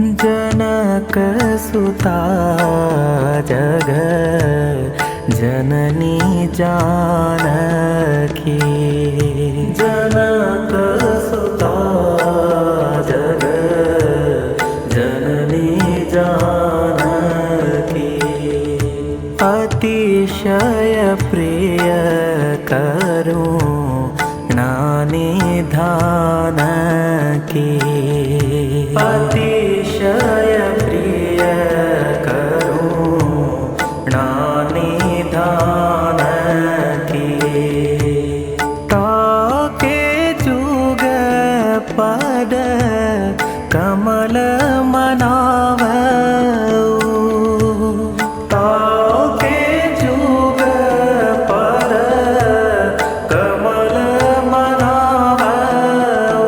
जनक सुता जग जननी जानकी। जनक सुता जग जननी जानकी। अतिशय प्रिय करुणा निधान की। अतिशय प्रिय करुणा निधान की। ताके जुग पद कमल मनावऊ। ताके जुग पद कमल मनावऊ।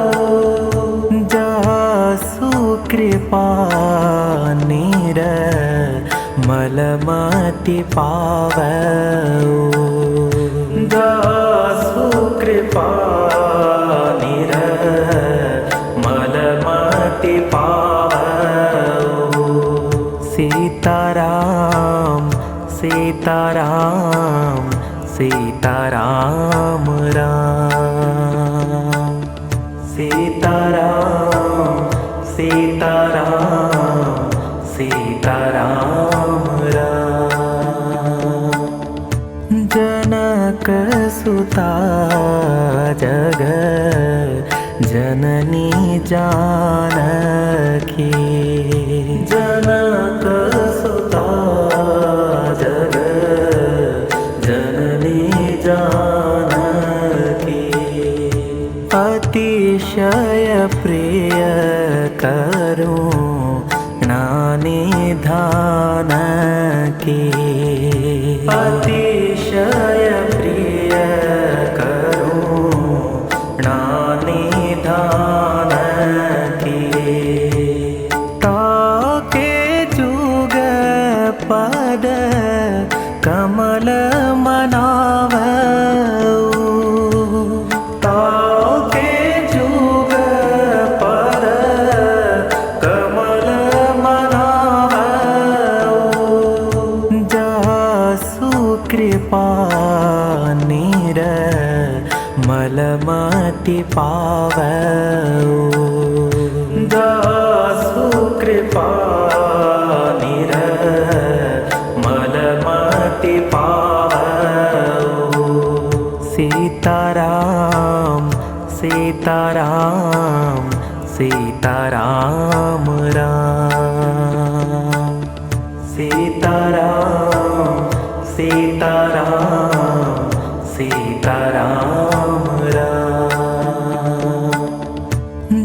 जासु कृपा निर्मलमति पावऊ। जासु कृपा निर्मलमति पावऊ। सीताराम सीताराम सीताराम राम। सीताराम सीताराम सीताराम राम। जनक सुता जग जननी जानकी। जनक सुता जग जननी जानकी। अतिशय प्रिय करुणा निधान की। अतिशय प्रिय करुणा निधान की। ताके जुग पद कमल मनावऊ। ताके जुग पद कमल मनावऊ। जासु कृपा निर्मलमति पावऊ। जासु कृपा निर्मलमति पावऊ। सीताराम सीताराम सीताराम राम। सीताराम सीताराम सीताराम राम।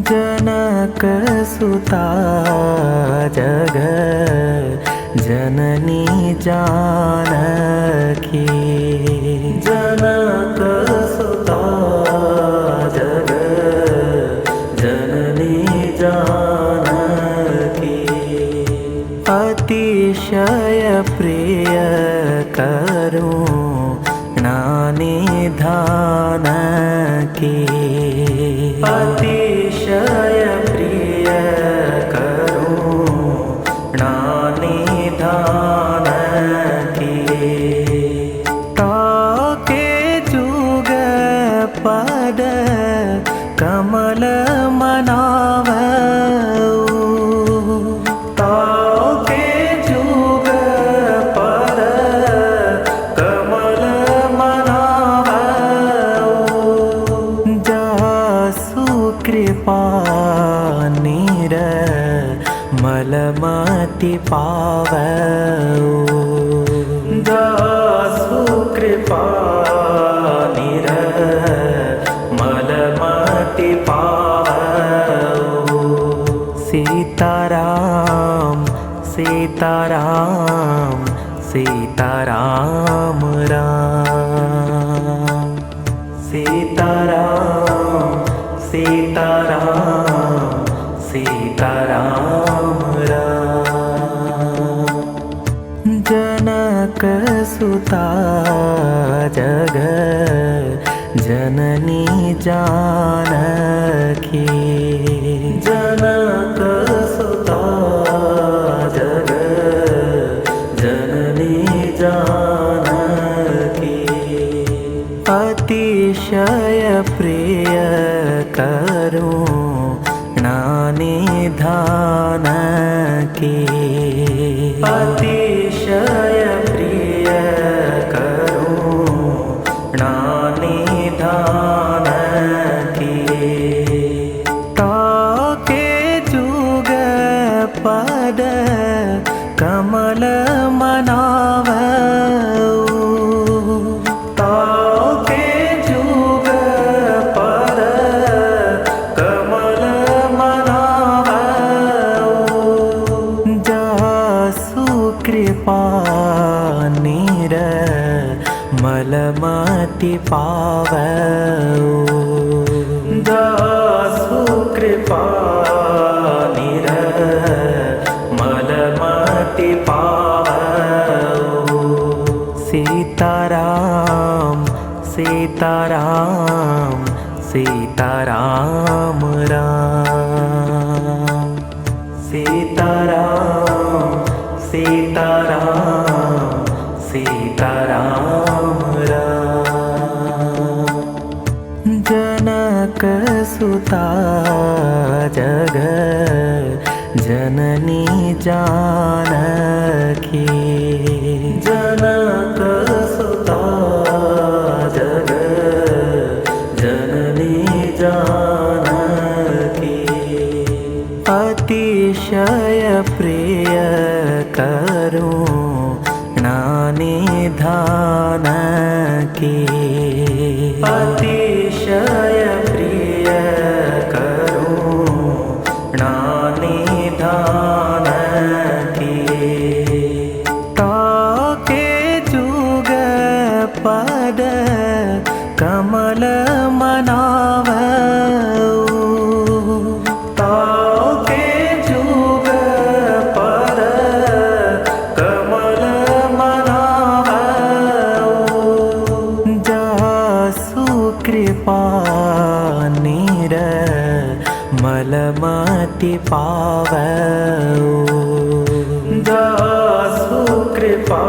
जनक सुता जग जननी जानकी। जनक सुता जग जननी जानकी। अतिशय प्रिय करुणा निधान की। अतिशय प्रिय करुणा निधान की। ताके जुग पद कमल मनावऊ। ताके जुग पद कमल मनावऊ। जासु कृपा निर्मलमति पावऊ। जासु कृपा निर्मलमति पावऊ। सीताराम सीताराम सीताराम राम। सीताराम सीताराम सीताराम राम। जनक सुता जग जननी जानकी। जनक सुता की अतिशय प्रिय करुणा निधान की ताके जुग पद कमल मनावऊ ताके जुग पद कमल मनावऊ जासु कृपा मलमति पावऊ जासु कृपा मलमति पावऊ सीताराम सीताराम सीताराम राम सीताराम सीताराम सीताराम राम जनक सुता जग जननी जानकी जनक सुता जग जननी जानकी अतिशय प्रिय करुणा निधान की अतिशय प्रिय करुणा निधान की ताके जुग पद कमल मनावऊ ताके जुग पद कमल मनावऊ जासु कृपा मलमति पावऊ जासु कृपा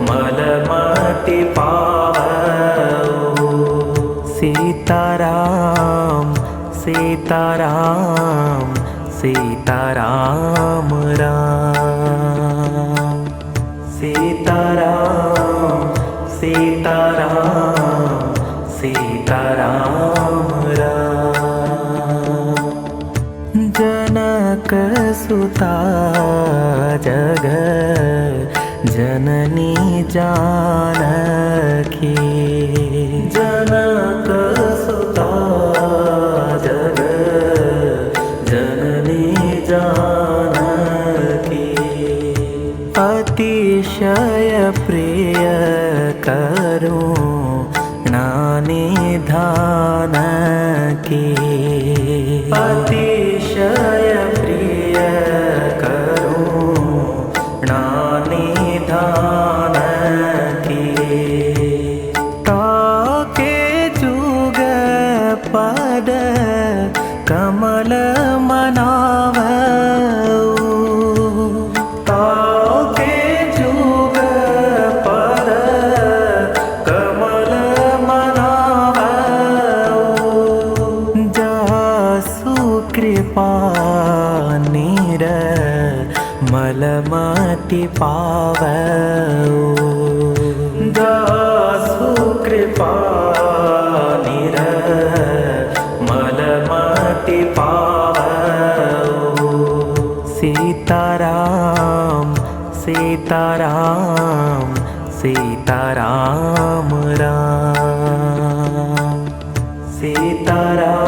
मलमति पावऊ सीताराम सीताराम सीताराम राम सीताराम सीताराम सीताराम राम जनक सुता जग जननी जानकी जनक सुता जग जननी जानकी अतिशय प्रिय करुणा निधान की अतिशय प्रिय करुणा निधान की ताके जुग पद कमल मनावऊ ताके जुग पद कमल मनावऊ जासु कृपा मलमति पावऊ जासु कृपा मलमति पावऊ सीताराम सीताराम सीताराम राम सीताराम